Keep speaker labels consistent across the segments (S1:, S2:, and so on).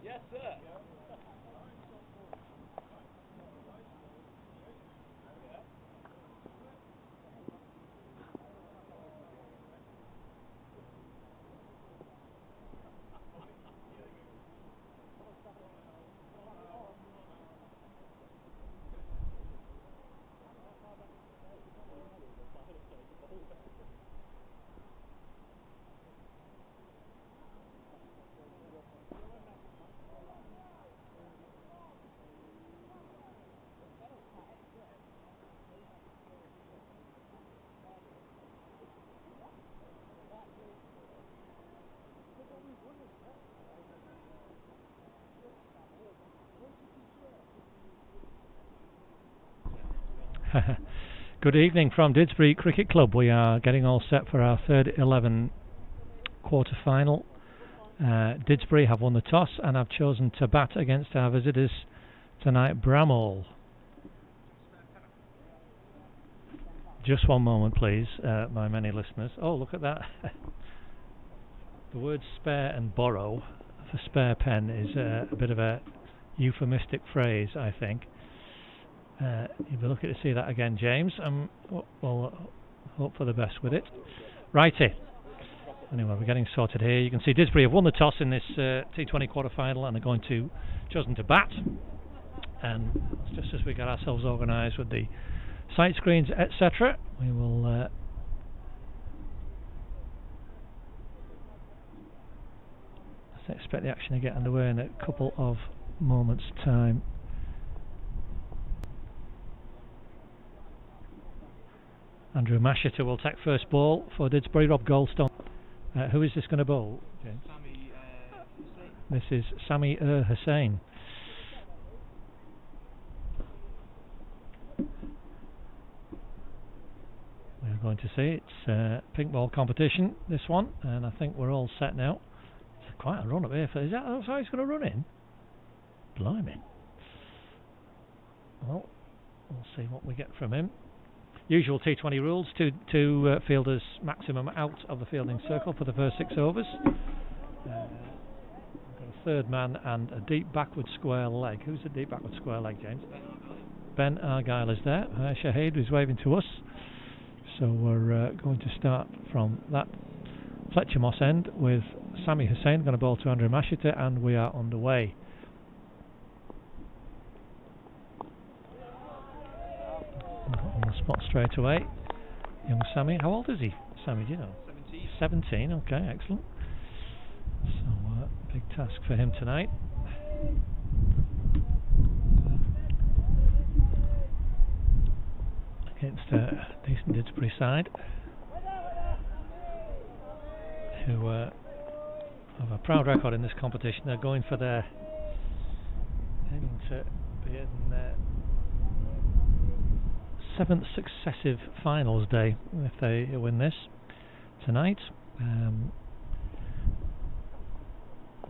S1: Yes, sir.
S2: Good evening from Didsbury Cricket Club. We are getting all set for our third 11 quarter final. Didsbury have won the toss and have chosen to bat against our visitors tonight, Bramhall. Just one moment please, my many listeners. Oh, look at that. The words spare and borrow for spare pen is a bit of a euphemistic phrase, I think. You'll be lucky to see that again, James. We'll hope for the best with it. Righty. Anyway, we're getting sorted here. You can see Didsbury have won the toss in this T20 quarter-final and are going to chosen to bat. And just as we get ourselves organised with the sight screens, etc., we will expect the action to get underway in a couple of moments' time. Andrew Mashiter will take first ball for Didsbury. Rob Goldstone. Who is this going to bowl, James? This is Sami Hussain. We're going to see it's pink ball competition, this one, and I think we're all set now. It's quite a run up here. Is that how he's going to run in? Blimey. Well, we'll see what we get from him. Usual T20 rules, two fielders maximum out of the fielding circle for the first 6 overs. We've got a third man and a deep backward square leg. Who's the deep backward square leg, James? Ben Argyle is there. Shahid is waving to us. So we're going to start from that Fletcher Moss end with Sami Hussain going to bowl to Andrew Mashiter, and we are underway. On the spot straight away. Young Sammy. How old is he? Sammy, do you know? 17. 17, okay, excellent. So, big task for him tonight. Against a decent Didsbury side, who have a proud record in this competition. They're going for their aiming to be in their 7th successive finals day if they win this tonight.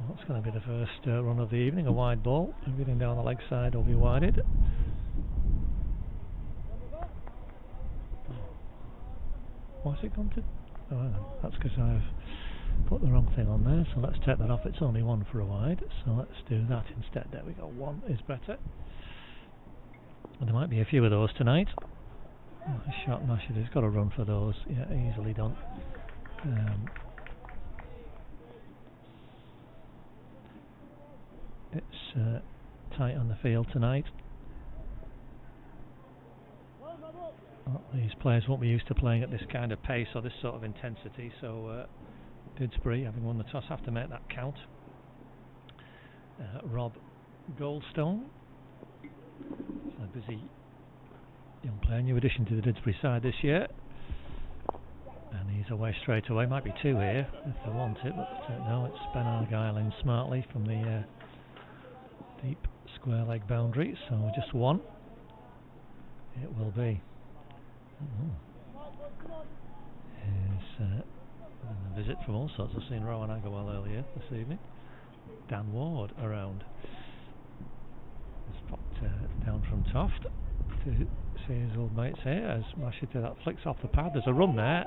S2: That's going to be the first run of the evening. A wide ball, everything down the leg side will be wided. What's it gone to? Oh, that's because I've put the wrong thing on there, so let's take that off. It's only one for a wide, so let's do that instead. There we go, one is better. And there might be a few of those tonight. Oh, shot Mashiter has got a run for those. Yeah, easily done. It's tight on the field tonight. Well, these players won't be used to playing at this kind of pace or this sort of intensity, so Didsbury, having won the toss, have to make that count. Rob Goldstone. So busy Young player, new addition to the Didsbury side this year. And he's away straight away. Might be two here if they want it, but no, it's Ben Argyle in smartly from the deep square leg boundary. So just one. It will be. Here's a visit from all sorts. I've seen Rowan Agarwal earlier this evening. Dan Ward around. He's popped down from Toft to see his old mates here as Mashita that flicks off the pad. There's a run there,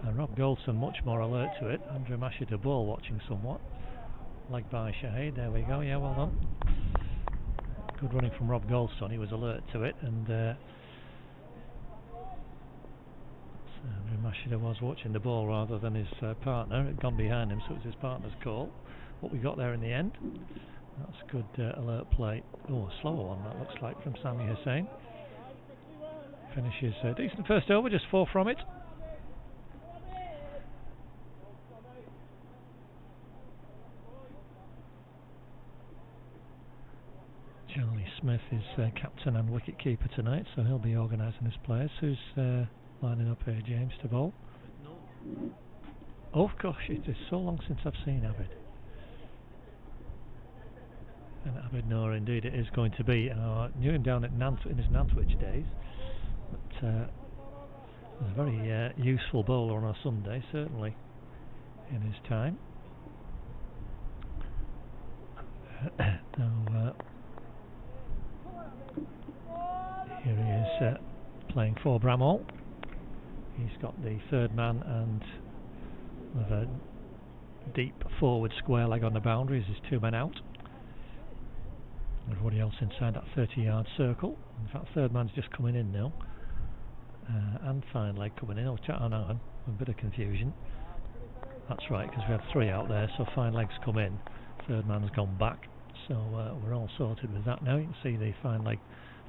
S2: and Rob Goldson much more alert to it. Andrew Mashita ball watching somewhat. Leg by Shahid. There we go. Yeah, well done. Good running from Rob Goldson. He was alert to it, and Andrew Mashita was watching the ball rather than his partner. It had gone behind him, so it was his partner's call. What we got there in the end. That's good alert play. Oh, a slower one that looks like from Sami Hussain. Finishes decent first over, just 4 from it. Charlie Smith is captain and wicket keeper tonight, so he'll be organising his players. Who's lining up here, James, to bowl? Oh gosh, it is so long since I've seen Abid. And Abid Noor indeed it is going to be. I knew him down at in his Nantwich days, but was a very useful bowler on a Sunday, certainly in his time. Now here he is playing for Bramhall. He's got the third man and with a deep forward square leg on the boundaries. There's 2 men out. Everybody else inside that 30-yard circle. In fact, third man's just coming in now. And fine leg coming in. Oh no, a bit of confusion. That's right, because we had 3 out there, so fine leg's come in. Third man's gone back. So we're all sorted with that now. You can see the fine leg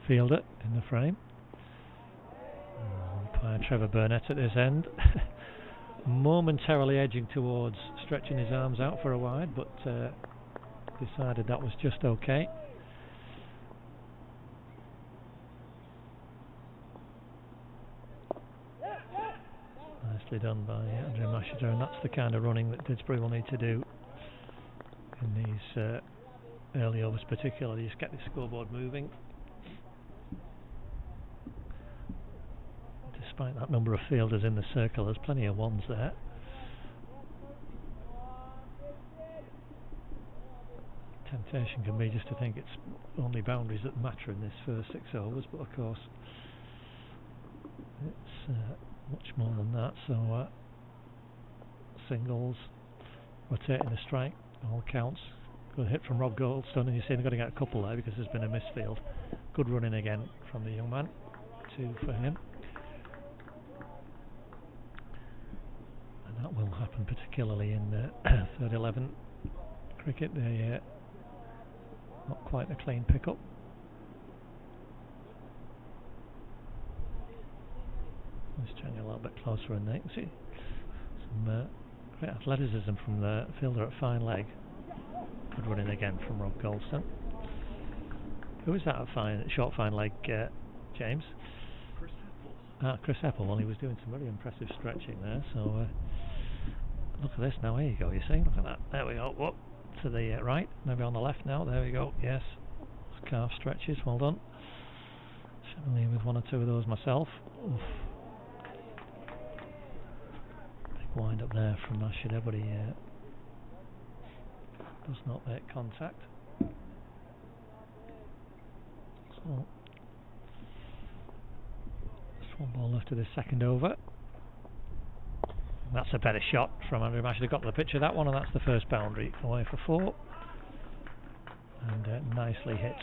S2: fielder in the frame. Umpire Trevor Burnett at this end. Momentarily edging towards stretching his arms out for a wide, but decided that was just okay. Nicely done by Andrew Mashita, and that's the kind of running that Didsbury will need to do in these early overs particularly. Just get the scoreboard moving. Despite that number of fielders in the circle, there's plenty of ones there. Temptation can be just to think it's only boundaries that matter in this first 6 overs, but of course it's much more than that. So singles, rotating the strike, all counts. Good hit from Rob Goldstone, and you see they've got to get a couple there because there's been a misfield. Good running again from the young man. 2 for him. And that will happen particularly in third 11 cricket. They not quite a clean pickup. Let's turn you a little bit closer in there. You can see some great athleticism from the fielder at fine leg. Good running again from Rob Goldstone. Who is that at short fine leg, James?
S1: Chris Heppel.
S2: Chris Heppel. Well, he was doing some very impressive stretching there. So look at this now. Here you go. You see? Look at that. There we go. Whoop. To the right. Maybe on the left now. There we go. Yes. Calf stretches. Well done. Familiar with 1 or 2 of those myself. Oof. Big wind up there from Mashita, but he does not make contact. So just 1 ball left of this second over. And that's a better shot from Andrew Mashita. Got the picture of that one, and that's the first boundary. Away for 4. And nicely hit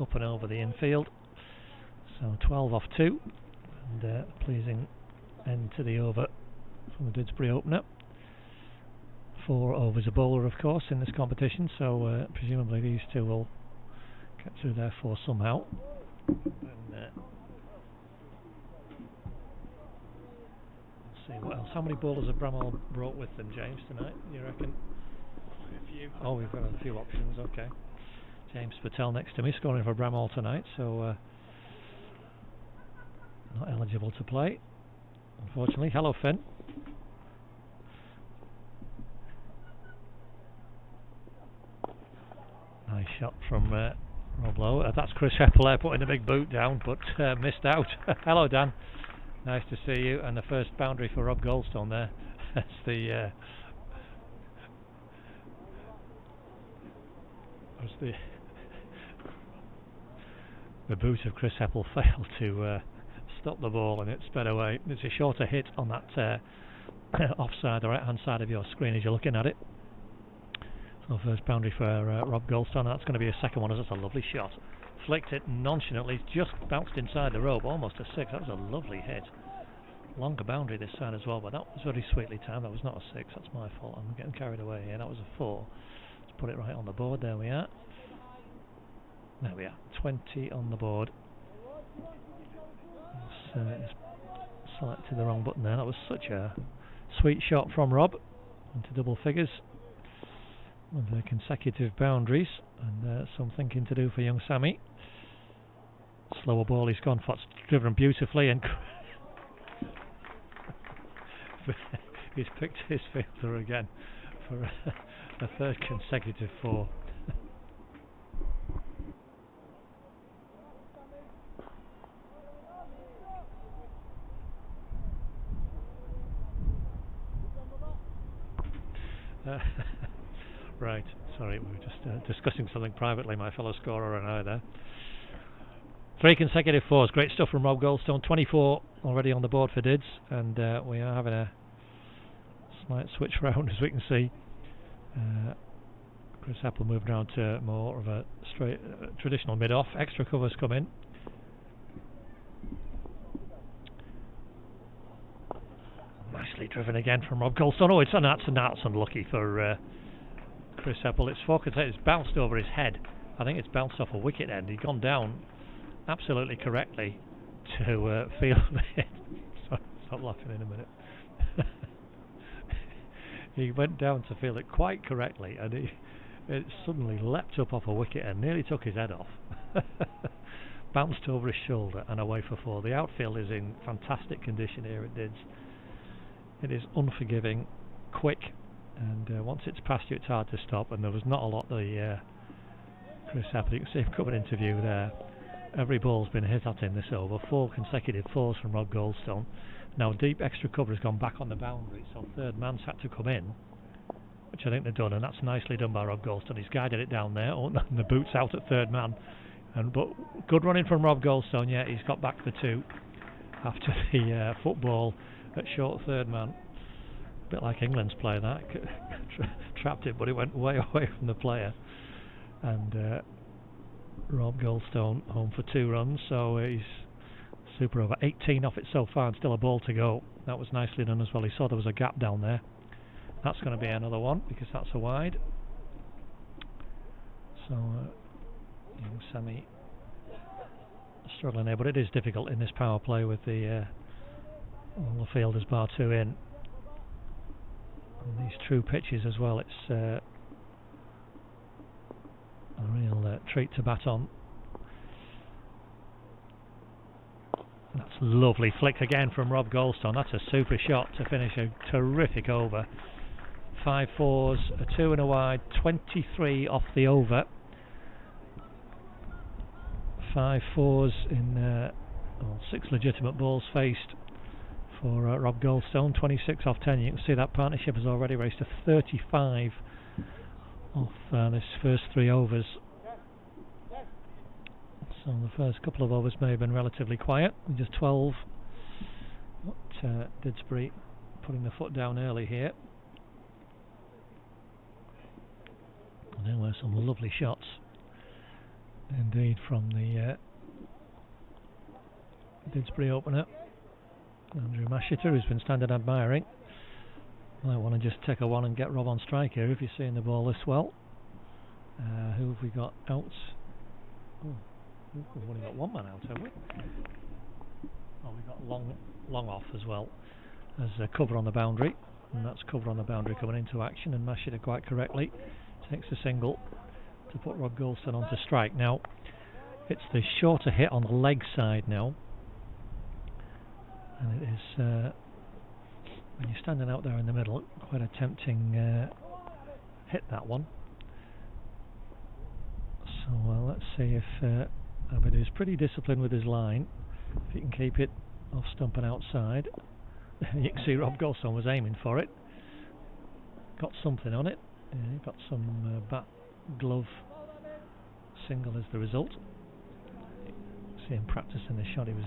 S2: up and over the infield. So 12 off 2. And pleasing end to the over from the Didsbury opener. 4 overs a bowler, of course, in this competition, so presumably these 2 will get through their 4 somehow. And let's see what else. How many bowlers have Bramhall brought with them, James, tonight, you reckon?
S1: A few.
S2: Oh, we've got a few options, okay. James Patel next to me, scoring for Bramhall tonight, so eligible to play, unfortunately. Hello, Finn. Nice shot from Rob Lowe. That's Chris Heppel there putting a big boot down, but missed out. Hello, Dan. Nice to see you. And the first boundary for Rob Goldstone there. That's the the boot of Chris Heppel failed to stop the ball, and it sped away. It's a shorter hit on that offside, the right hand side of your screen as you're looking at it. So first boundary for Rob Goldstone. That's going to be a second one, as that's a lovely shot. Flicked it nonchalantly, just bounced inside the rope, almost a 6. That was a lovely hit. Longer boundary this side as well, but that was very sweetly timed. That was not a 6, that's my fault. I'm getting carried away here. That was a 4. Let's put it right on the board. There we are. There we are. 20 on the board. Just selected the wrong button there. That was such a sweet shot from Rob into double figures with the consecutive boundaries, and some thinking to do for young Sammy. Slower ball he's gone for. It's driven beautifully, and he's picked his fielder again for a third consecutive 4. Right, sorry, we were just discussing something privately, my fellow scorer and I there. 3 consecutive 4s, great stuff from Rob Goldstone. 24 already on the board for Dids, and we are having a slight switch round, as we can see. Chris Heppel moved around to more of a straight traditional mid-off. Extra covers come in. Nicely driven again from Rob Goldstone. Oh, that's unlucky for Chris Heppel. It's 4 consecutive. It's bounced over his head. I think it's bounced off a wicket end. He'd gone down absolutely correctly to field it. Stop laughing in a minute. He went down to field it quite correctly, and it suddenly leapt up off a wicket and nearly took his head off. Bounced over his shoulder and away for 4. The outfield is in fantastic condition here at Dids. It is unforgiving, quick, and once it's past you it's hard to stop, and there was not a lot the Chris Heppel, you can see him coming into view there. Every ball's been hit at in this over. 4 consecutive 4s from Rob Goldstone. Now deep extra cover has gone back on the boundary, so third man's had to come in, which I think they've done, and that's nicely done by Rob Goldstone. He's guided it down there. Oh, and the boot's out at third man, but good running from Rob Goldstone. Yeah, he's got back for 2 after the football at short third man. A bit like England's play that. Trapped it, but it went way away from the player. And Rob Goldstone home for 2 runs, so he's super over. 18 off it so far, and still a ball to go. That was nicely done as well. He saw there was a gap down there. That's going to be another one, because that's a wide. So young Sammy struggling there, but it is difficult in this power play with the all the fielders bar 2 in. And these true pitches as well, it's a real treat to bat on. That's lovely flick again from Rob Goldstone. That's a super shot to finish a terrific over. 5 4s, a 2 and a wide, 23 off the over. 5 4s in 6 legitimate balls faced for Rob Goldstone. 26 off 10. You can see that partnership has already raced to 35 off this first 3 overs. So the first couple of overs may have been relatively quiet, just 12. But Didsbury putting the foot down early here. And there were some lovely shots indeed from the Didsbury opener, Andrew Mashiter, who's been standing admiring. Might want to just take a 1 and get Rob on strike here if you're seeing the ball this well. Who have we got out? Oh, we've only got 1 man out, have we? Oh, we've got long off as well as cover on the boundary, and that's cover on the boundary coming into action, and Mashiter quite correctly takes a single to put Rob Goldstone onto strike. Now it's the shorter hit on the leg side now, And it is, when you're standing out there in the middle, quite a tempting hit, that one. So let's see if Abid is pretty disciplined with his line, if he can keep it off stump and outside. You can see Rob Goldstone was aiming for it, got something on it. He got some bat glove single as the result. See him practicing the shot he was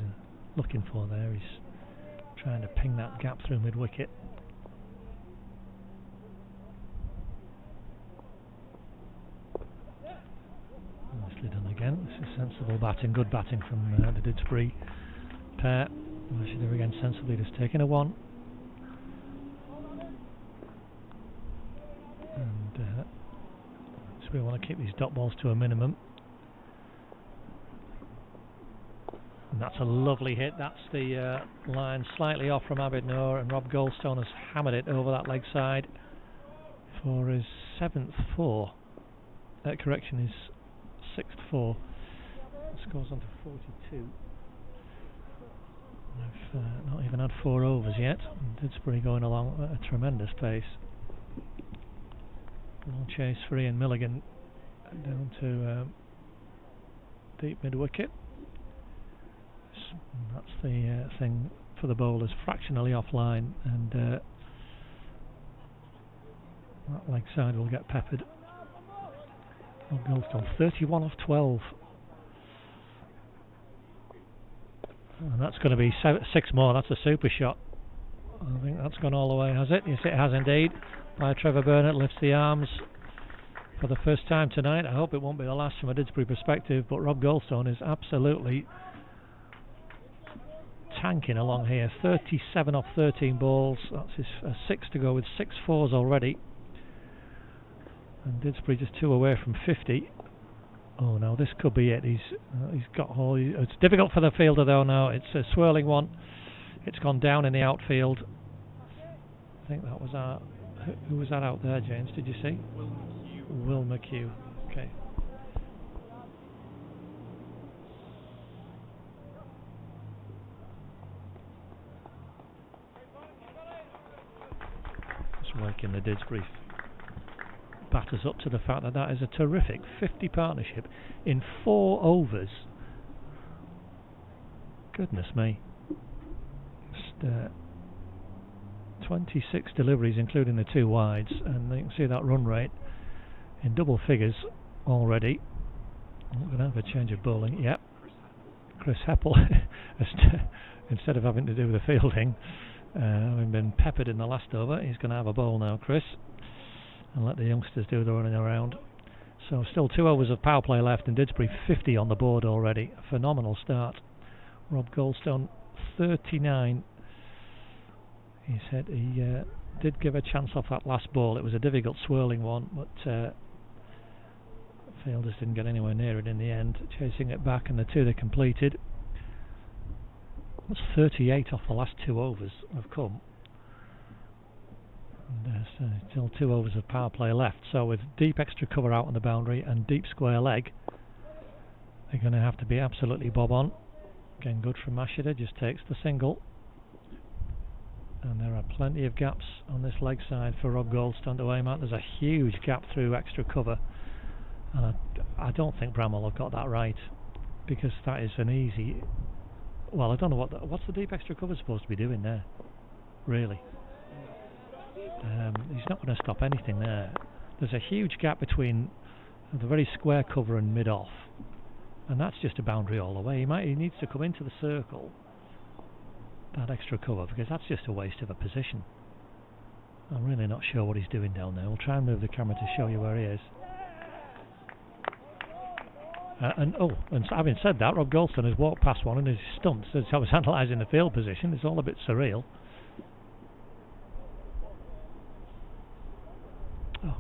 S2: looking for there. He's trying to ping that gap through mid wicket. Nicely done again. This is sensible batting, good batting from the Didsbury pair. Mashida again sensibly just taking a one. And so we want to keep these dot balls to a minimum. And that's a lovely hit. That's the line slightly off from Abid Noor, and Rob Goldstone has hammered it over that leg side for his 7th 4. Correction, his 6th 4. Scores on to 42. I've not even had 4 overs yet. Didsbury going along at a tremendous pace. Long chase for Ian Milligan down to deep mid wicket. That's the thing for the bowlers, fractionally offline, and that leg side will get peppered. Goldstone 31 off 12, and that's going to be 6 more. That's a super shot. I think that's gone all the way, has it? Yes, it has indeed. By Trevor Burnett, lifts the arms for the first time tonight. I hope it won't be the last from a Didsbury perspective, but Rob Goldstone is absolutely tanking along here. 37 off 13 balls. That's his 6 to go with 6 4s already. And Didsbury just 2 away from 50. Oh no, this could be it. He's got all. It's difficult for the fielder though now. It's a swirling one. It's gone down in the outfield. I think that was our. Who was that out there, James? Did you see? Will McHugh. Okay. Just waking the Didsbury batters up to the fact that that is a terrific 50 partnership in 4 overs. Goodness me. Just 26 deliveries including the 2 wides, and you can see that run rate in double figures already. I'm going to have a change of bowling. Yep, Chris Heppel instead of having to do the fielding, having been peppered in the last over, he's going to have a bowl now, Chris, and let the youngsters do the running around. So still 2 overs of power play left, and Didsbury 50 on the board already. A phenomenal start. Rob Goldstone 39. He said he did give a chance off that last ball. It was a difficult swirling one, but fielders didn't get anywhere near it in the end. Chasing it back, and the 2 they completed. That's 38 off the last 2 overs have come. And still 2 overs of power play left. So with deep extra cover out on the boundary and deep square leg, they're going to have to be absolutely bob on. Again, good from Mashida, just takes the single. And there are plenty of gaps on this leg side for Rob Goldstone to aim at. There's a huge gap through extra cover, and I don't think Bramhall have got that right, because that is an easy. Well, I don't know what's the deep extra cover supposed to be doing there, really. He's not going to stop anything there. There's a huge gap between the very square cover and mid off, and that's just a boundary all the way. He needs to come into the circle, that extra cover, because that's just a waste of a position. I'm really not sure what he's doing down there. We'll try and move the camera to show you where he is. And having said that, Rob Goldstone has walked past one and is stumped. As I was analysing the field position, it's all a bit surreal. Oh.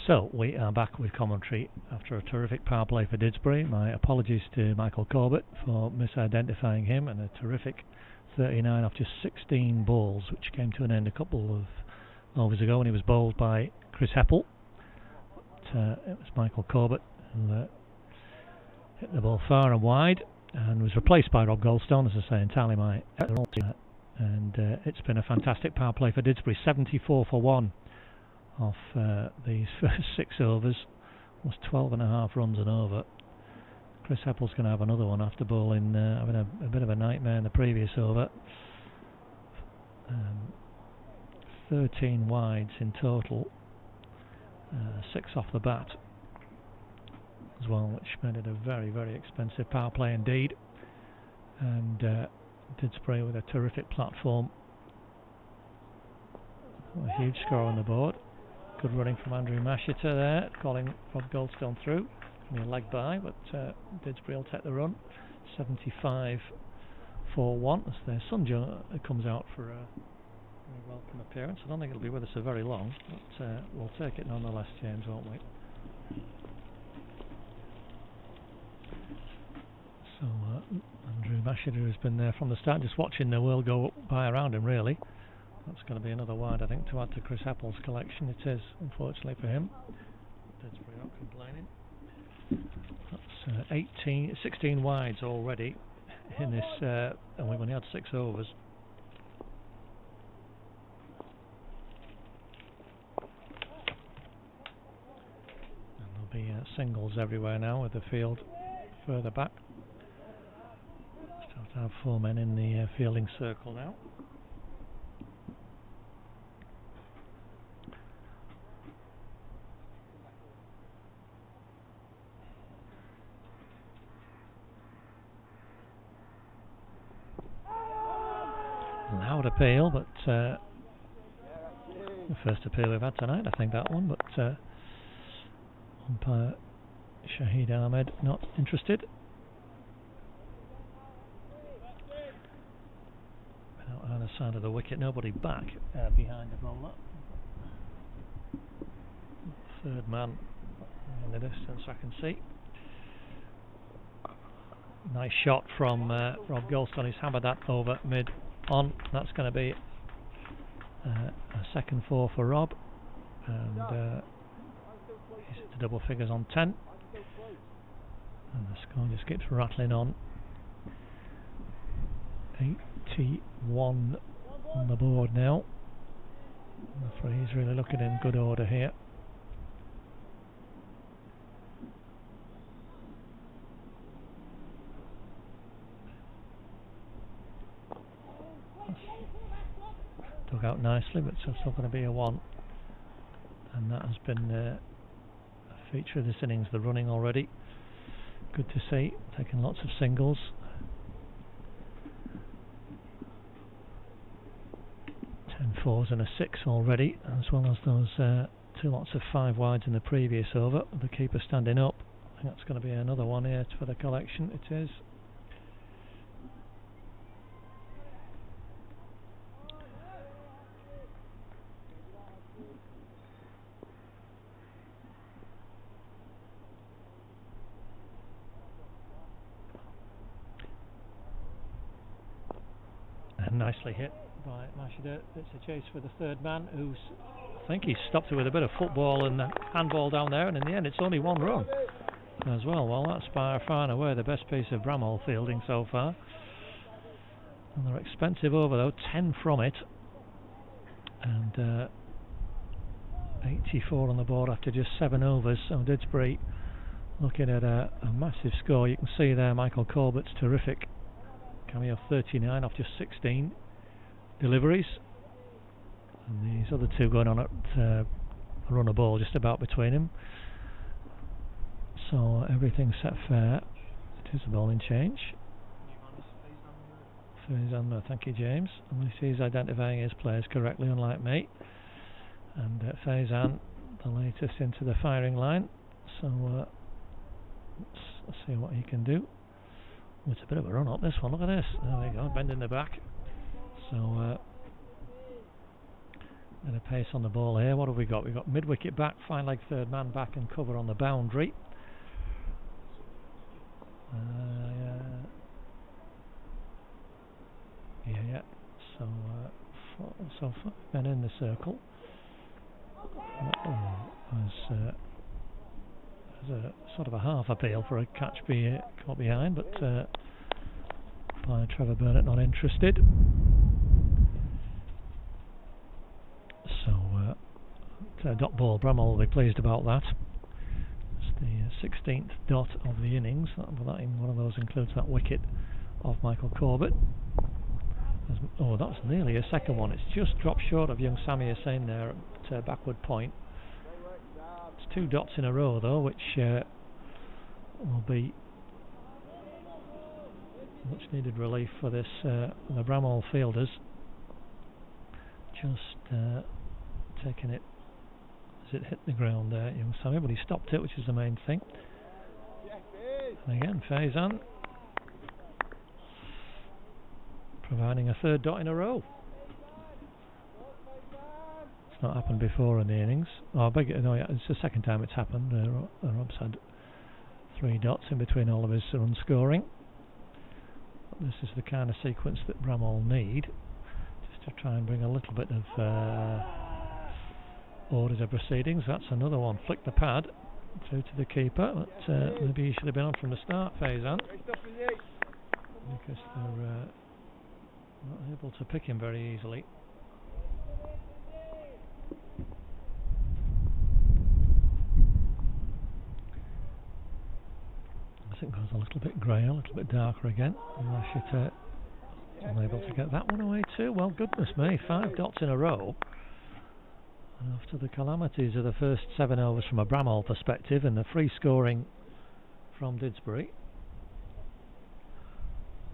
S2: So we are back with commentary after a terrific power play for Didsbury. My apologies to Michael Corbett for misidentifying him, and a terrific 39 off just 16 balls, which came to an end a couple of overs ago when he was bowled by Chris Heppel. But, it was Michael Corbett who hit the ball far and wide and was replaced by Rob Goldstone, as I say, entirely my error. And it's been a fantastic power play for Didsbury. 74 for 1 off these first 6 overs. Was 12.5 runs an over. Chris Heppel's going to have another one after bowling, having a bit of a nightmare in the previous over. 13 wides in total, 6 off the bat as well, which made it a very, very expensive power play indeed. And Didsbury with a terrific platform. A huge score on the board. Good running from Andrew Mashiter there, calling Rob Goldstone through. A leg by, but Didsbury will take the run. 75 for 1 as their son comes out for a very welcome appearance. I don't think it'll be with us for very long, but we'll take it nonetheless, James, won't we? So Andrew Mashiter has been there from the start, just watching the world go by around him, really. That's going to be another wide, I think, to add to Chris Apple's collection. It is, unfortunately for him. Didsbury not complaining. That's 16 wides already in this, and we've only had 6 overs. And there'll be singles everywhere now with the field further back. Still to have 4 men in the fielding circle now. Loud appeal, but the first appeal we've had tonight, I think, that one, but umpire Shahid Ahmed not interested. Out on the side of the wicket, nobody back behind the bowler. Third man in the distance I can see. Nice shot from Rob Goldstone. He's hammered that over mid on. That's going to be a second 4 for Rob, and he's at the double figures on 10, and the score just keeps rattling on. 81 on the board now. The referee's really looking in good order here. Dug out nicely, but it's still going to be a 1, and that has been a feature of this innings, the running already. Good to see, taking lots of singles. 10 4s and a 6 already, as well as those 2 lots of 5 wides in the previous over. The keeper standing up. I think that's going to be another one here for the collection. It is. Nicely hit by Mashida. It's a chase for the third man, who's, I think he stopped it with a bit of football and handball down there, and in the end it's only 1 run as well. Well, that's by far and away the best piece of Bramhall fielding so far. Another expensive over though, 10 from it, and 84 on the board after just 7 overs. So Didsbury looking at a massive score. You can see there Michael Corbett's terrific. Coming off 39 off just 16 deliveries, and these other 2 going on at a run of ball just about between him. So everything's set fair. It is a bowling change. Faizan, thank you, James. And he's identifying his players correctly, unlike me. And Faizan, the latest into the firing line. So let's see what he can do. Oh, it's a bit of a run up, this one. Look at this. There we go, bending the back. So bit of pace on the ball here. What have we got? We've got mid-wicket back, fine leg third man back and cover on the boundary. Yeah. So 5 men in the circle. There's a sort of a half appeal for a catch caught behind, but by Trevor Burnett not interested. So dot ball, Bramhall will be pleased about that. It's the 16th dot of the innings. One of those includes that wicket of Michael Corbett. Oh, that's nearly a second one. It's just dropped short of young Sammy Hussain there at backward point. It's 2 dots in a row though, which will be much needed relief for this the Bramhall fielders. Just taking it as it hit the ground there, young Sammy, but he stopped it, which is the main thing. And again, Faizan providing a 3rd dot in a row. It's not happened before in the innings. Oh, it's the second time it's happened. Rob's had 3 dots in between all of his run scoring. This is the kind of sequence that Bramhall need, just to try and bring a little bit of order to proceedings. That's another one. Flick the pad through to the keeper, but maybe he should have been on from the start, Faizan, because they're not able to pick him very easily. I think it goes a little bit grey, a little bit darker again. Rashid unable to get that one away too. Well, goodness me, 5 dots in a row. And after the calamities of the first 7 overs from a Bramhall perspective and the free scoring from Didsbury,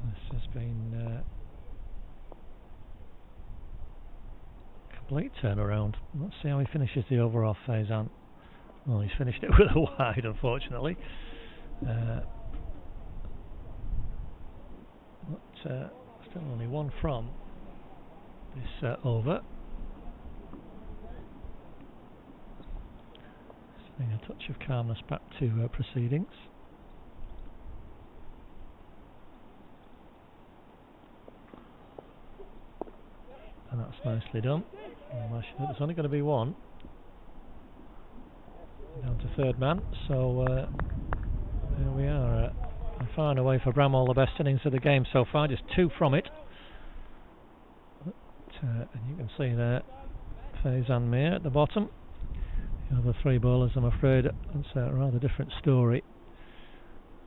S2: this has been a complete turnaround. Let's see how he finishes the over off, Faizan. Well, he's finished it with a wide, unfortunately. But still only one from this over. Bring a touch of calmness back to proceedings. And that's nicely done. There's only going to be one. Down to third man, so there we are. Far and away for Bramhall the best innings of the game so far, just 2 from it. But, and you can see there Faizan Mir at the bottom. The other 3 bowlers, I'm afraid, it's a rather different story.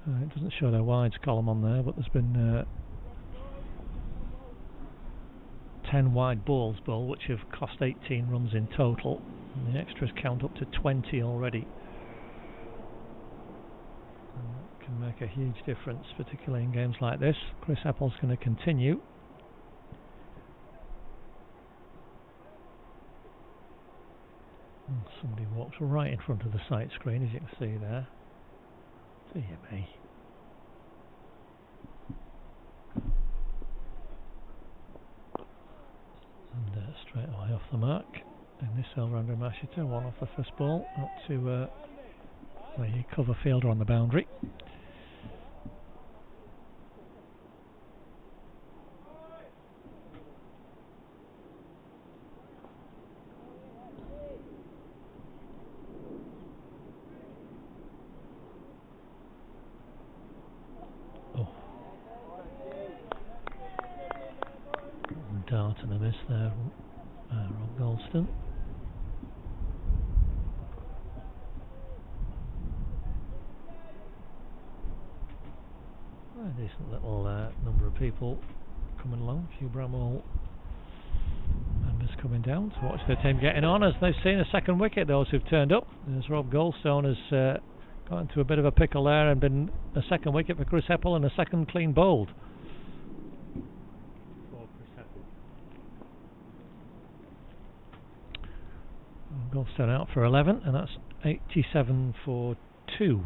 S2: It doesn't show their wides column on there, but there's been 10 wide balls bowled, which have cost 18 runs in total, and the extras count up to 20 already. And that can make a huge difference, particularly in games like this. Chris Apple's going to continue. Somebody walks right in front of the sight screen, as you can see there. Dear me. And straight away off the mark. In this over under Mashita, 1 off the first ball, up to the cover fielder on the boundary. Dart and a miss there, Rob Goldston. A decent little number of people coming along, a few Bramhall members coming down to watch their team getting on as they've seen a second wicket, those who've turned up. As Rob Goldstone has got into a bit of a pickle there and been a second wicket for Chris Heppel and a second clean bowled. Goldstone out for 11, and that's 87 for 2.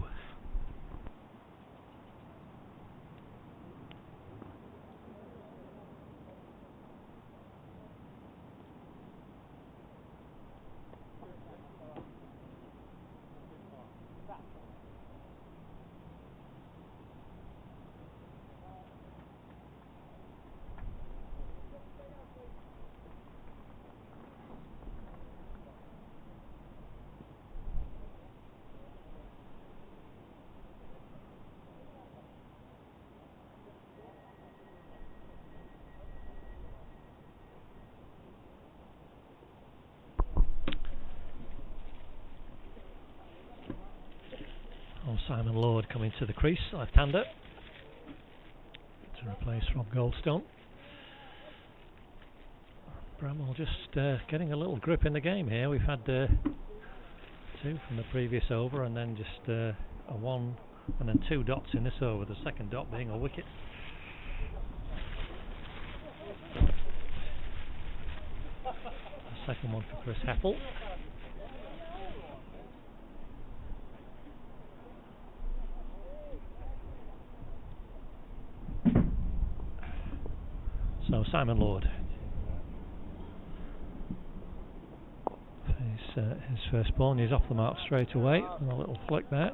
S2: Simon Lord coming to the crease, left-hander, to replace Rob Goldstone. Bramhall just getting a little grip in the game here. We've had 2 from the previous over, and then just a 1 and then 2 dots in this over, the second dot being a wicket. The second one for Chris Heppel. So Simon Lord, his first ball, and he's off the mark straight away. And a little flick there.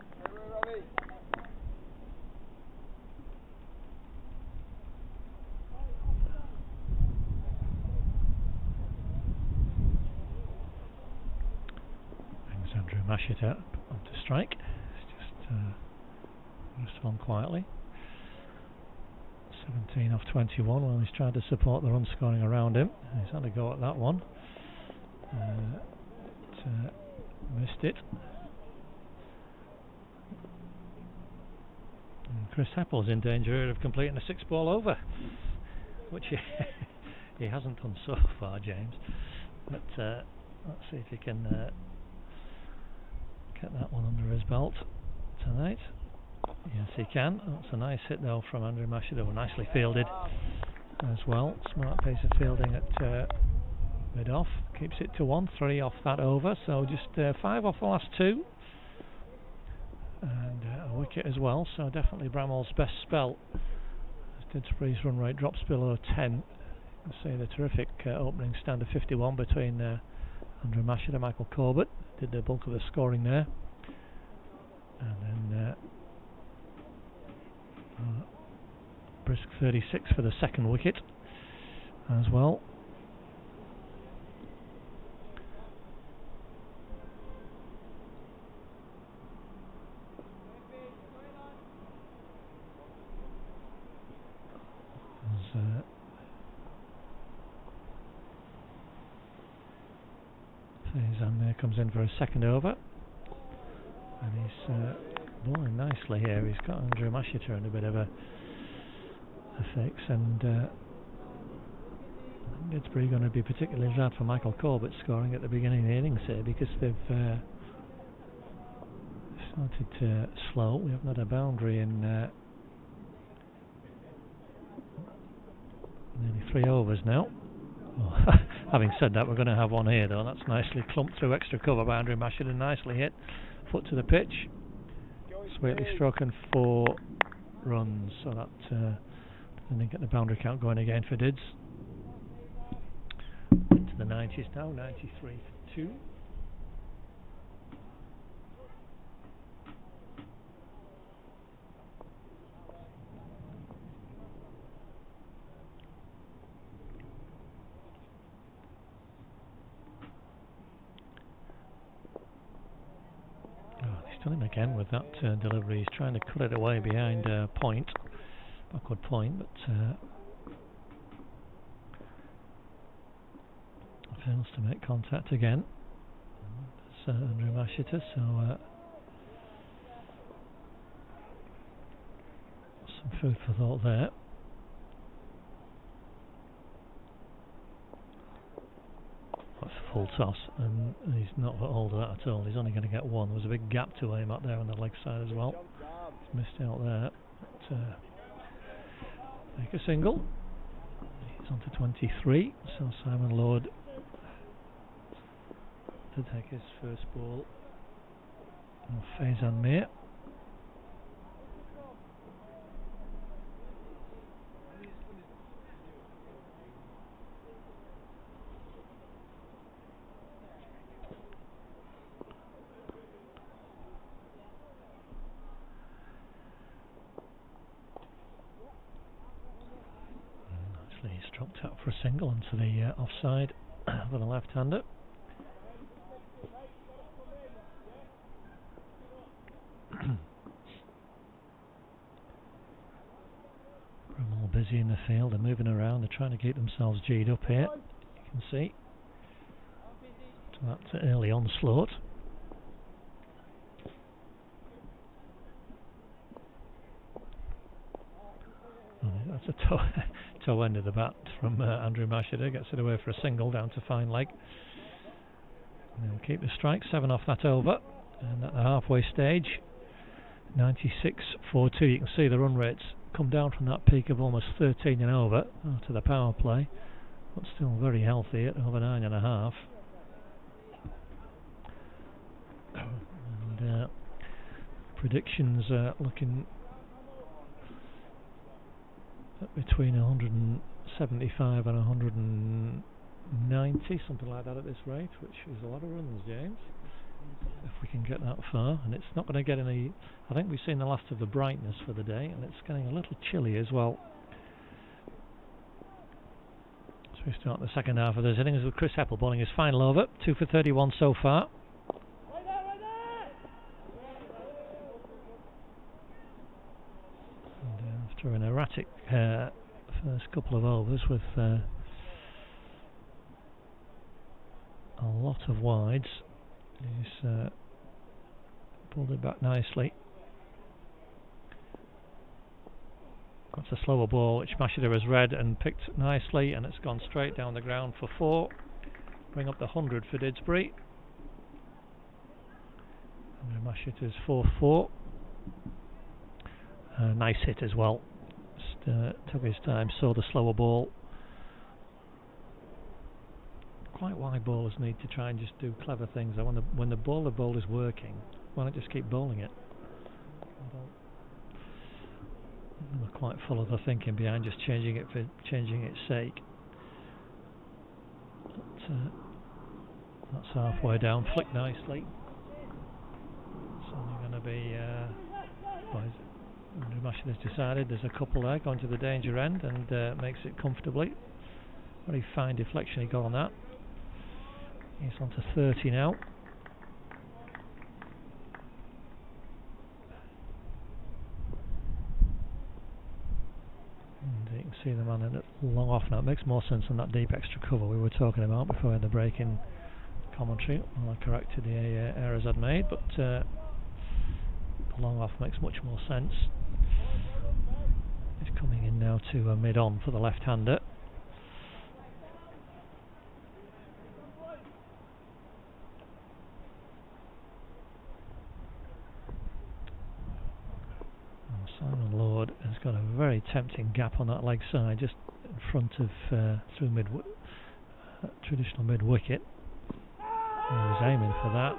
S2: Mashita onto strike. It's just on quietly. 17 off 21 while he's trying to support the run scoring around him. He's had a go at that one. Missed it. And Chris Heppell's in danger of completing a 6-ball over, which he hasn't done so far, James. But let's see if he can get that one under his belt tonight. Yes, he can. That's a nice hit though from Andrew Mashita, nicely fielded as well. Smart piece of fielding at mid-off. Keeps it to 1, 3 off that over, so just 5 off the last 2. And a wicket as well, so definitely Bramhall's best spell. As Didsbury's run rate drops below 10. You can see the terrific opening stand of 51 between Andrew Mashita and Michael Corbett. Did the bulk of the scoring there. And then brisk 36 for the second wicket as well. Faizan comes in for a second over, and he's bowling nicely here. He's got Andrew Mashita in a bit of a fix, and Didsbury going to be particularly glad for Michael Corbett scoring at the beginning of the innings here, because they've started to slow. We haven't had a boundary in nearly 3 overs now. Oh, having said that, we're going to have one here though. That's nicely clumped through extra cover by Andrew Mashita, nicely hit, foot to the pitch, sweetly struck, and 4 runs, so that doesn't get the boundary count going again for Dids. Into the 90s now, 93 for 2. He's done him again with that delivery. He's trying to cut it away behind point, backward point, but fails to make contact again. That's Andrew Mashita, so some food for thought there. That's a full toss, and he's not got hold of that at all. He's only going to get 1. There was a big gap to aim at there on the leg side as well. He's missed out there. But, make a single. He's on to 23, so Simon Lord to take his first ball off Faizan Mir. Nicely struck out for a single onto the offside for the left-hander. Bramhall busy in the field, they're moving around, they're trying to keep themselves G'd up here, you can see. So that's an early onslaught. That's a toe end of the bat from Andrew Mashita, gets it away for a single down to fine leg. And they'll keep the strike, 7 off that over, and at the halfway stage, 96 for 2. You can see the run rates come down from that peak of almost 13 and over to the power play, but still very healthy at over 9.5. And predictions looking between 175 and 190, something like that at this rate, which is a lot of runs, James, if we can get that far. And it's not going to get any. I think we've seen the last of the brightness for the day, and it's getting a little chilly as well. So we start the second half of this innings with Chris Heppell bowling his final over, 2 for 31 so far. hectic first couple of overs with a lot of wides. He's pulled it back nicely. Got a slower ball which Mashida has read and picked nicely, and it's gone straight down the ground for 4. Bring up the 100 for Didsbury. And Mashida's 4-4. Nice hit as well. Just, took his time, saw the slower ball. Quite why bowlers need to try and just do clever things. When the ball is working, why not just keep bowling it? I'm quite full of the thinking behind just changing it for changing its sake. But, that's halfway down, flicked nicely. It's only going to be Andrew Mashida has decided there's a couple there going to the danger end, and makes it comfortably. Very fine deflection he got on that. He's on to 30 now. And you can see the man in it long off now. It makes more sense than that deep extra cover we were talking about before we had the break in commentary. Well, I corrected the errors I'd made, but the long off makes much more sense. He's coming in now to mid-on for the left-hander. Simon Lord has got a very tempting gap on that leg side, just in front of through traditional mid-wicket. He was aiming for that.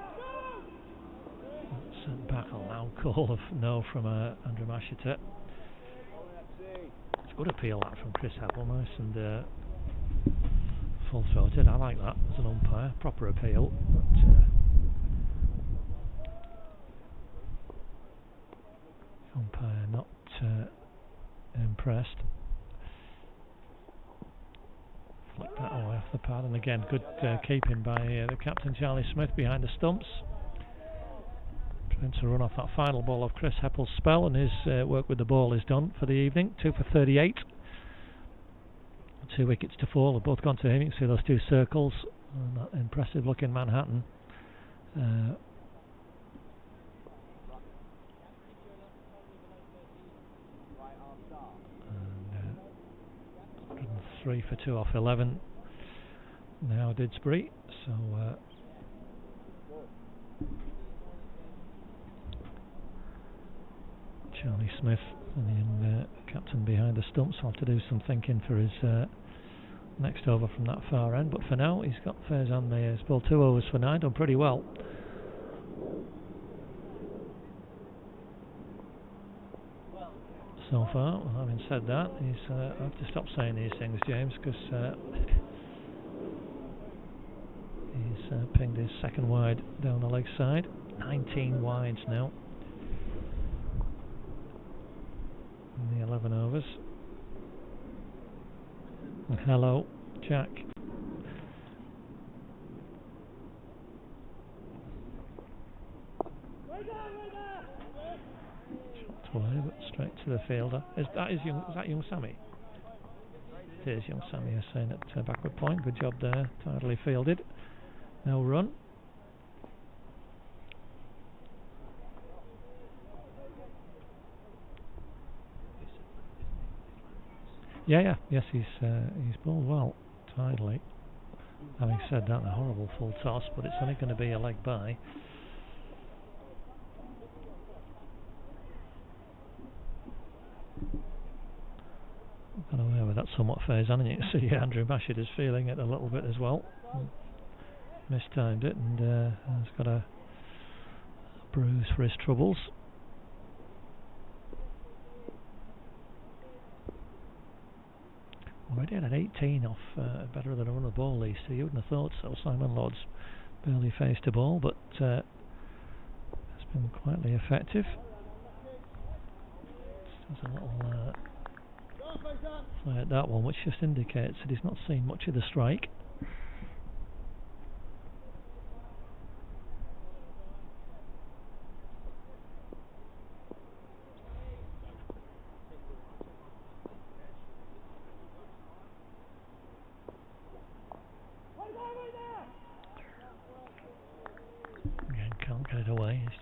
S2: Sent back a loud call of no from Andrew Mashida. It's a good appeal that from Chris Heppell, nice and full-throated. I like that as an umpire, proper appeal. But, umpire not impressed. Flick that away off the pad, and again good keeping by the captain Charlie Smith behind the stumps. Trying to run off that final ball of Chris Heppell's spell, and his work with the ball is done for the evening. 2 for 38. 2 wickets to fall, have both gone to him. You can see those 2 circles on that impressive looking Manhattan. 3 for 2 off 11 now Didsbury, so Charlie Smith and the young captain behind the stumps will have to do some thinking for his next over from that far end, but for now he's got Faizan Mayer's ball 2 overs for 9, done pretty well. So far. Well, having said that, I have to stop saying these things, James, because he's pinged his second wide down the leg side. 19 wides now in the 11 overs. And hello, Jack. Away, but straight to the fielder. Is that young Sammy? It is young Sammy saying at backward point. Good job there, tidily fielded. No run. Yes, he's bowled well, tidily. Having said that, a horrible full toss, but it's only going to be a leg by. Got away with that somewhat Faizan, and you can see Andrew Mashida is feeling it a little bit as well. Mistimed it, and has got a bruise for his troubles. Already at 18 off better than a run of ball, Lee, so you wouldn't have thought so. Simon Lord's barely faced a ball, but has been quietly effective. There's a little play at that one, which just indicates that he's not seen much of the strike.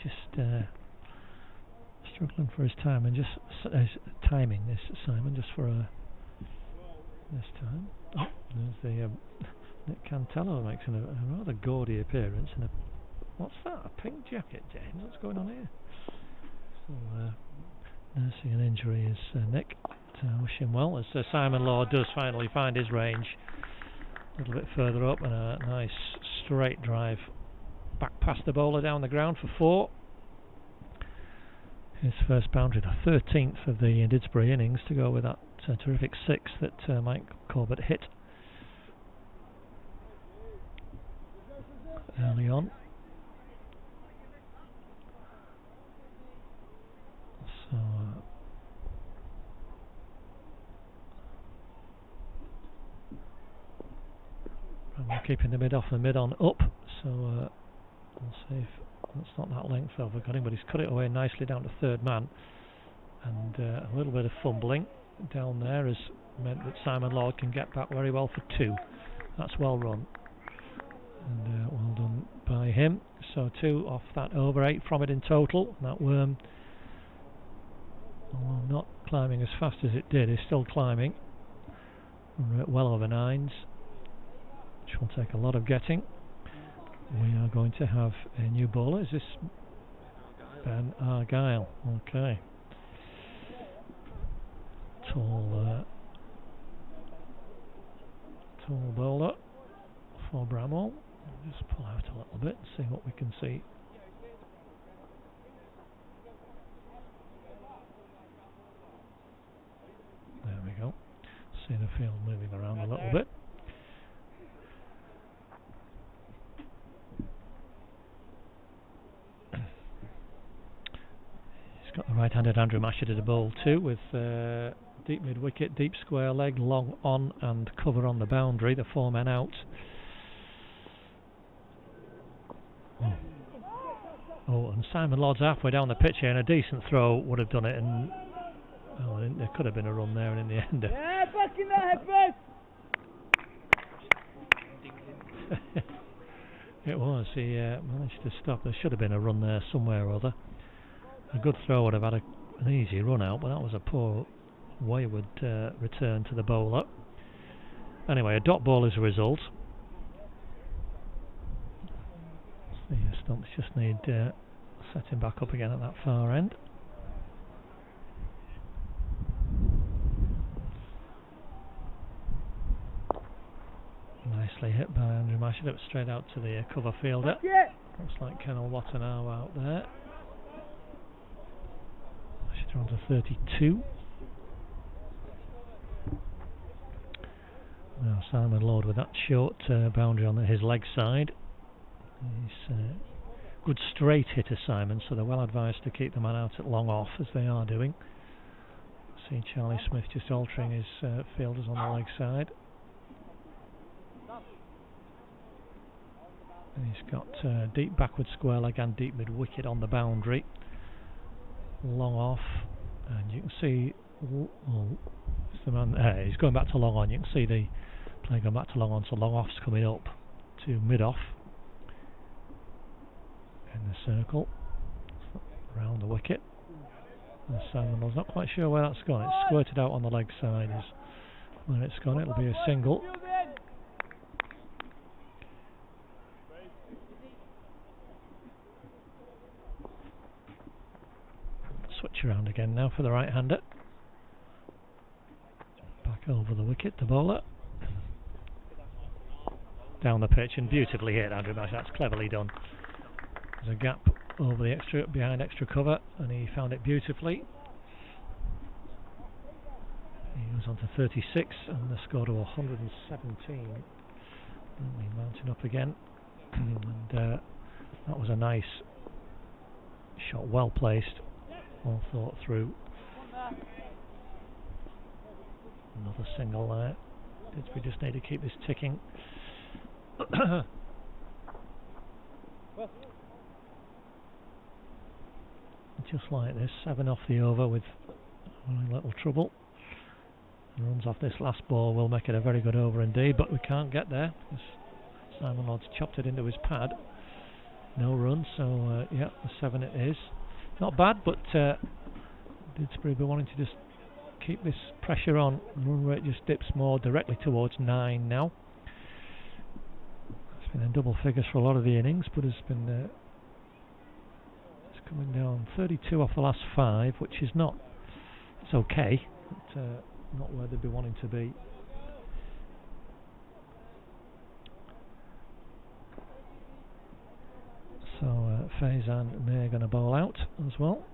S2: He's just struggling for his time and just timing this Simon just for this time. Oh, there's the Nick Cantello makes a rather gaudy appearance in a what's that? A pink jacket, James? What's going on here? So nursing an injury is Nick. Wish him well as Simon Law does finally find his range a little bit further up, and a nice straight drive back past the bowler down the ground for 4. His first boundary, the 13th of the Didsbury innings, to go with that terrific 6 that Mike Corbett hit early on. So we're keeping the mid off and mid on up, so we'll see if that's not that length over got him, but he's cut it away nicely down to third man, and a little bit of fumbling down there has meant that Simon Lord can get back very well for 2. That's well run and well done by him. So 2 off that over 8 from it in total. That worm, although not climbing as fast as it did, is still climbing. We're at well over 9s, which will take a lot of getting. We are going to have a new bowler. Is this Ben Argyle? Okay. Tall bowler for Bramhall. I'll just pull out a little bit and see what we can see. There we go. See the field moving around a little bit. He's got the right-handed Andrew Mashett at the bowl too, with deep mid-wicket, deep square leg, long on and cover on the boundary, the 4 men out. Oh, and Simon Lod's halfway down the pitch here, and a decent throw would have done it, and there could have been a run there, and in the end
S3: yeah, back in there, headfirst.
S2: It was, he managed to stop. There should have been a run there somewhere or other. A good throw would have had an easy run out, but that was a poor wayward return to the bowler. Anyway, a dot ball is a result. The stumps just need setting back up again at that far end. Nicely hit by Andrew Mashett. It was straight out to the cover fielder. Looks like Kennel Watanabe out there. Mashett on to 32. Now Simon Lord with that short boundary on his leg side. He's good straight hitter, Simon, so they're well advised to keep the man out at long off, as they are doing. See Charlie Smith just altering his fielders on the leg side. And he's got deep backward square leg and deep mid wicket on the boundary. Long off, and you can see the man, he's going back to long on. You can see the play going back to long on, so long off's coming up to mid off in the circle around the wicket. And Simon was not quite sure where that's gone. It's squirted out on the leg side is where it's gone. It'll be a single. Switch around again now for the right-hander. Back over the wicket, the bowler. Down the pitch and beautifully hit, Andrew Mashett. That's cleverly done. There's a gap over the behind extra cover, and he found it beautifully. He was on to 36 and the score to 117. And mounting up again. And that was a nice shot, well placed, well thought through. Another single there. We just need to keep this ticking. Just like this, 7 off the over with very little trouble. And runs off this last ball will make it a very good over indeed, but we can't get there because Simon Lod's chopped it into his pad. No run, so yeah, the 7 it is. Not bad, but Didsbury be wanting to just keep this pressure on. Run rate just dips more directly towards 9 now. It's been in double figures for a lot of the innings, but it's been it's coming down 32 off the last 5, which is not, it's okay, but not where they'd be wanting to be. So Faizan May going to bowl out as well.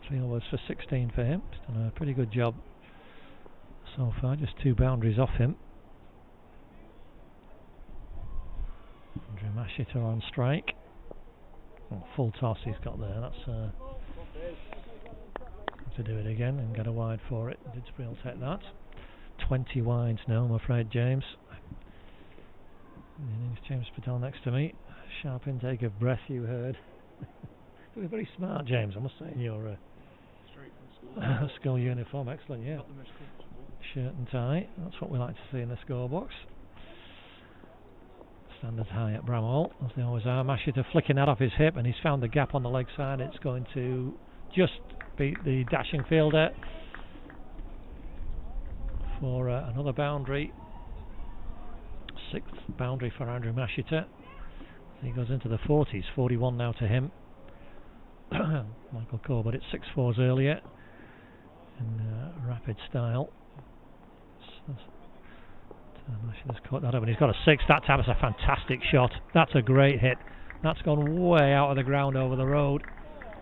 S2: 3 overs for 16 for him. He's done a pretty good job so far, just 2 boundaries off him. Andrew Mashiter on strike. Oh, full toss he's got there. That's to do it again and get a wide for it. Didsbury will take that. 20 wides now, I'm afraid, James. James Patel next to me. Sharp intake of breath you heard. You're very smart, James, I must say, in your
S1: Straight from school.
S2: school uniform. Excellent, yeah.
S1: Not the most comfortable.
S2: Shirt and tie, that's what we like to see in the scorebox. Standards high at Bramhall, as they always are. Mashiter flicking that off his hip, and he's found the gap on the leg side. It's going to just beat the dashing fielder for another boundary. 6th boundary for Andrew Mashiter. He goes into the 40s, 41 now to him. Michael Corbett at 6-4s earlier in rapid style. Mashiter's caught that up, and he's got a 6 that time. It's a fantastic shot. That's a great hit. That's gone way out of the ground over the road.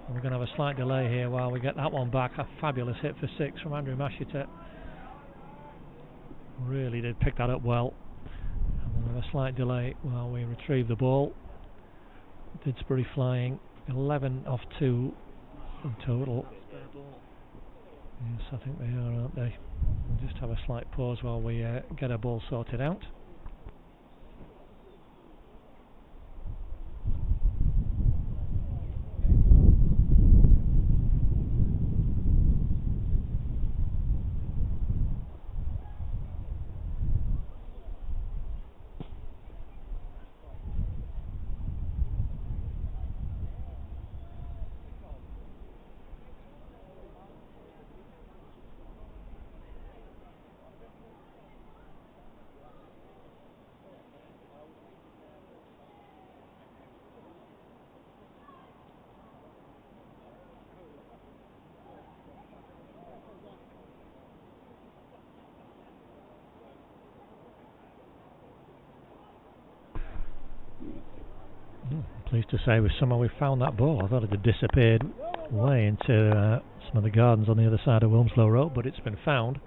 S2: And we're going to have a slight delay here while we get that one back. A fabulous hit for 6 from Andrew Mashiter. Really did pick that up well. And we'll have a slight delay while we retrieve the ball. Didsbury flying 11 off 2 in total. Yes, I think they are, aren't they? We'll just have a slight pause while we get a ball sorted out. Pleased to say with somehow we found that ball. I thought it had disappeared way into some of the gardens on the other side of Wilmslow Road, but it's been found.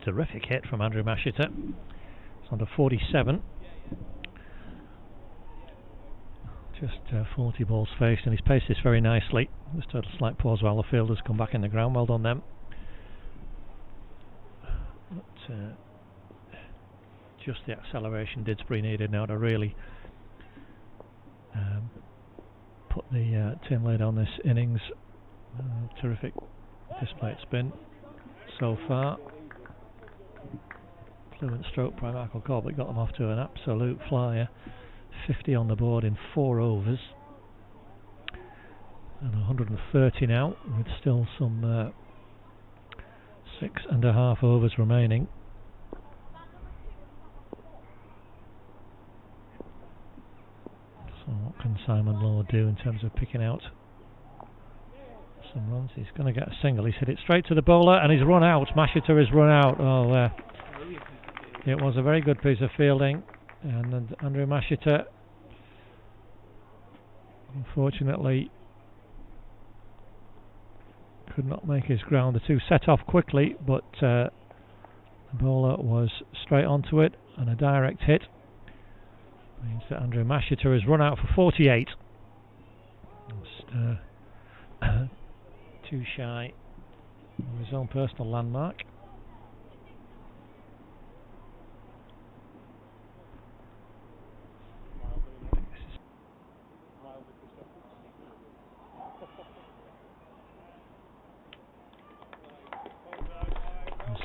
S2: Terrific hit from Andrew Mashiter. It's on to 47. Just 40 balls faced, and he's paced this very nicely. Just had a slight pause while the fielders come back in the ground. Well done them. But just the acceleration Didsbury needed now to really put the tin lid on this innings. Terrific display it's been so far. Fluent stroke by Michael Corbett got them off to an absolute flyer. 50 on the board in 4 overs. And 130 now, with still some 6.5 overs remaining. So what can Simon Law do in terms of picking out some runs? He's going to get a single. He's hit it straight to the bowler, and he's run out. Mashiter has run out. Oh, it was a very good piece of fielding, and Andrew Mashiter, unfortunately, could not make his ground. The 2 set off quickly, but the bowler was straight onto it, and a direct hit means that Andrew Mashiter has run out for 48. Just too shy of his own personal landmark.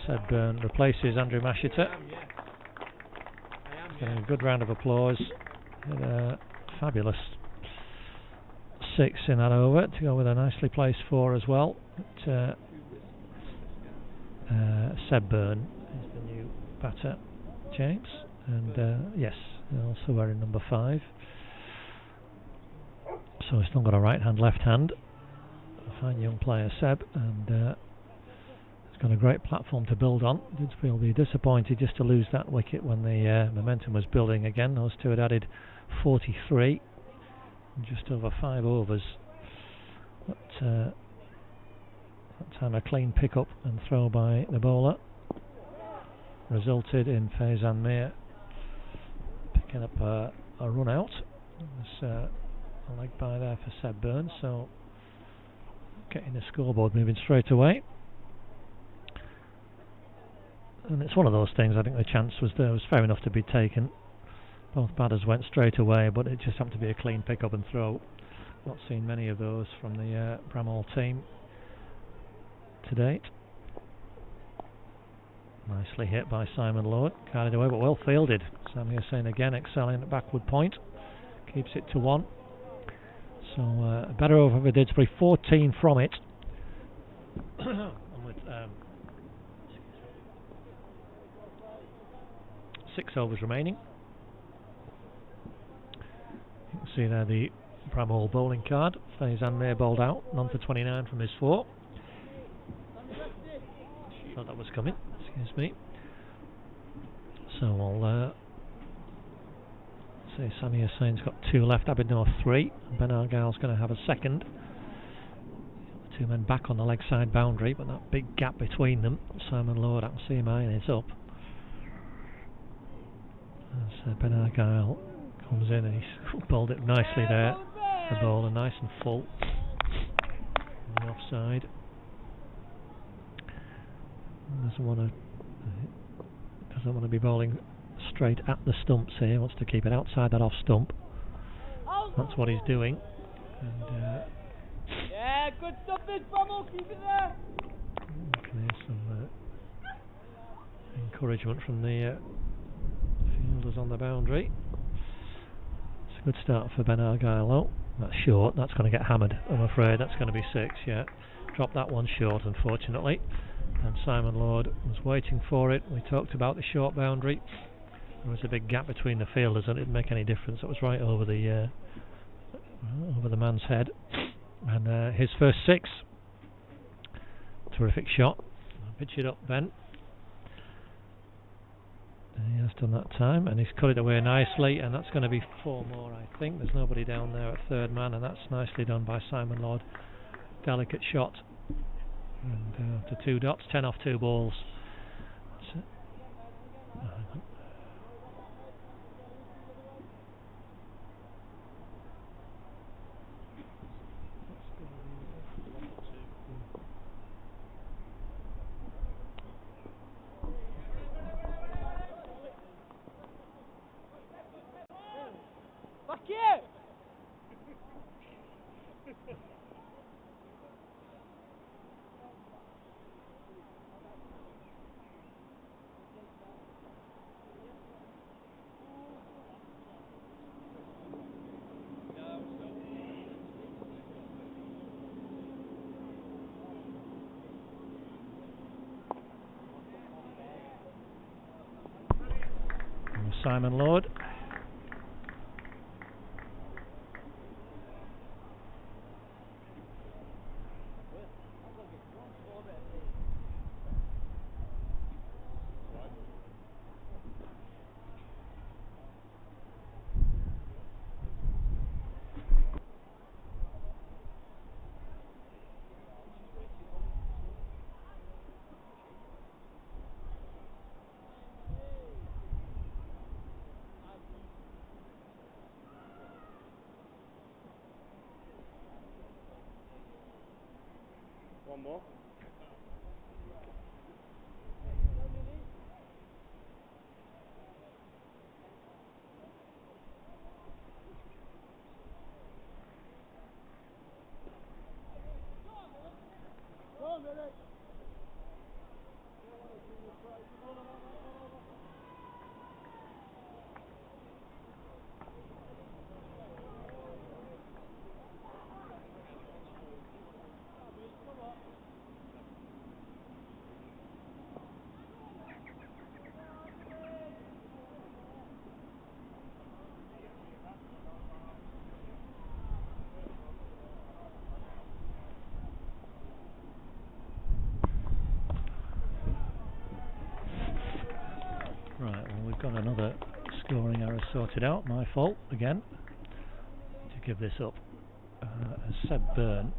S2: Sedburn replaces Andrew Mashiter. Getting a good round of applause. A fabulous 6 in that over to go with a nicely placed 4 as well. But, Seb Byrne is the new batter, James, and yes, also wearing number 5. So he's still got a right hand, left hand. A fine young player, Seb, and he's got a great platform to build on. Didsbury will be disappointed just to lose that wicket when the momentum was building again. Those two had added 43 in just over 5 overs. But that time a clean pick up and throw by the bowler resulted in Faizan Mir picking up a run out. There's a leg by there for Seb Byrne, so getting the scoreboard moving straight away. And it's one of those things, I think the chance was there, was fair enough to be taken. Both batters went straight away, but it just happened to be a clean pick up and throw. Not seen many of those from the Bramhall team to date. Nicely hit by Simon Lord, carried away but well fielded. Sami Hussain again excelling at backward point, keeps it to 1. So a better over for Didsbury, 14 from it. And with 6 overs remaining. You can see there the Bramhall bowling card. Faizan Mir bowled out, none for 29 from his 4. Thought that was coming, excuse me. So we'll say Sami Hussain's got 2 left, Abidnor 3. Ben Argyle's going to have a second. 2 men back on the leg side boundary, but that big gap between them. Simon Lord, I can see him eyeing it up. As Ben Argyle comes in and he's bowled it nicely there. The bowler nice and full on the offside. Doesn't want to be bowling straight at the stumps here. Wants to keep it outside that off stump. That's what he's doing. And
S3: yeah, good stuff, this Bramhall, keep it there.
S2: Okay, some encouragement from the fielders on the boundary. It's a good start for Ben Argyle though. That's short, that's going to get hammered, I'm afraid. That's going to be 6, yeah. Dropped that one short, unfortunately. And Simon Lord was waiting for it. We talked about the short boundary. There was a big gap between the fielders and it didn't make any difference. It was right over the man's head. And his first 6. Terrific shot. Pitch it up, Ben. And he has done that time, and he's cut it away nicely, and that's going to be 4 more, I think. There's nobody down there at third man, and that's nicely done by Simon Lord. Delicate shot. And after 2 dots, 10 off 2 balls.
S3: Back here!
S2: Simon Lord.
S1: One more.
S2: another scoring error sorted out. My fault again to give this up. As Seb Byrne.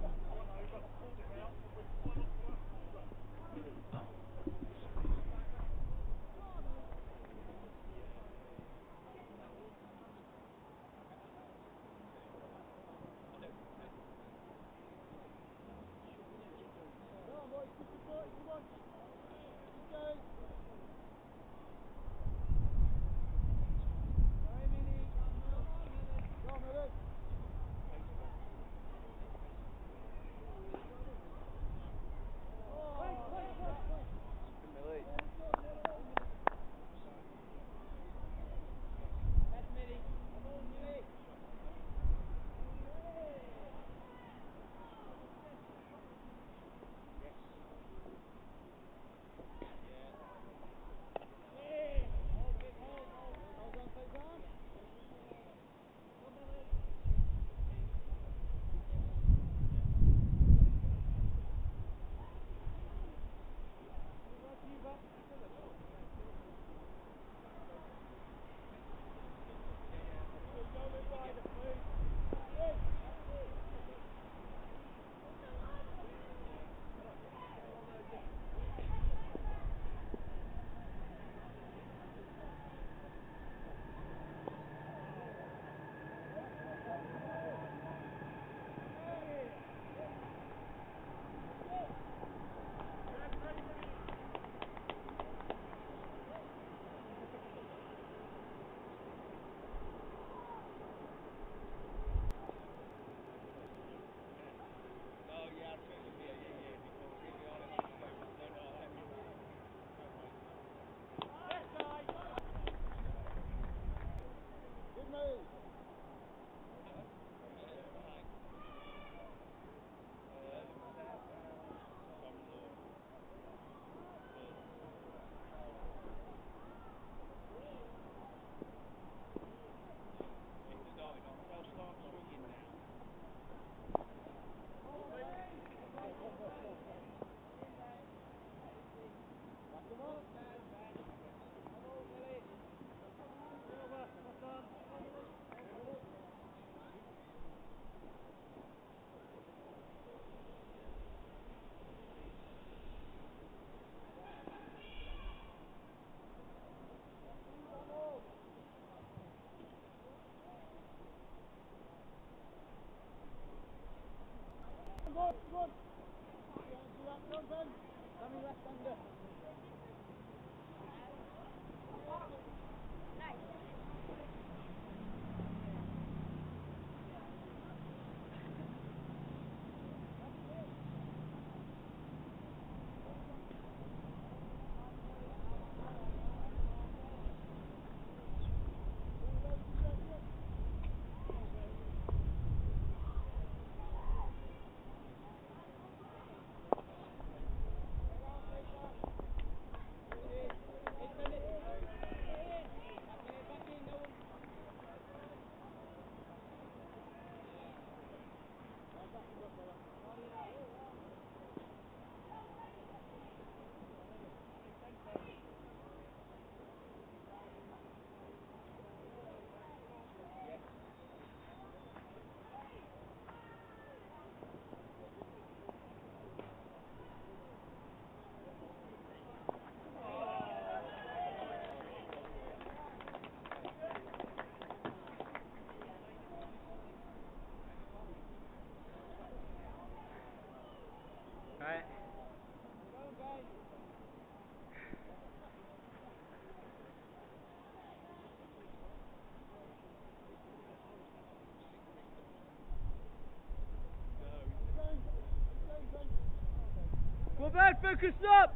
S3: Go back, focus up!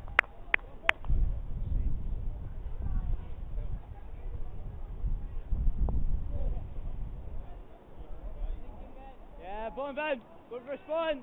S3: Yeah, Bon Ben, good response!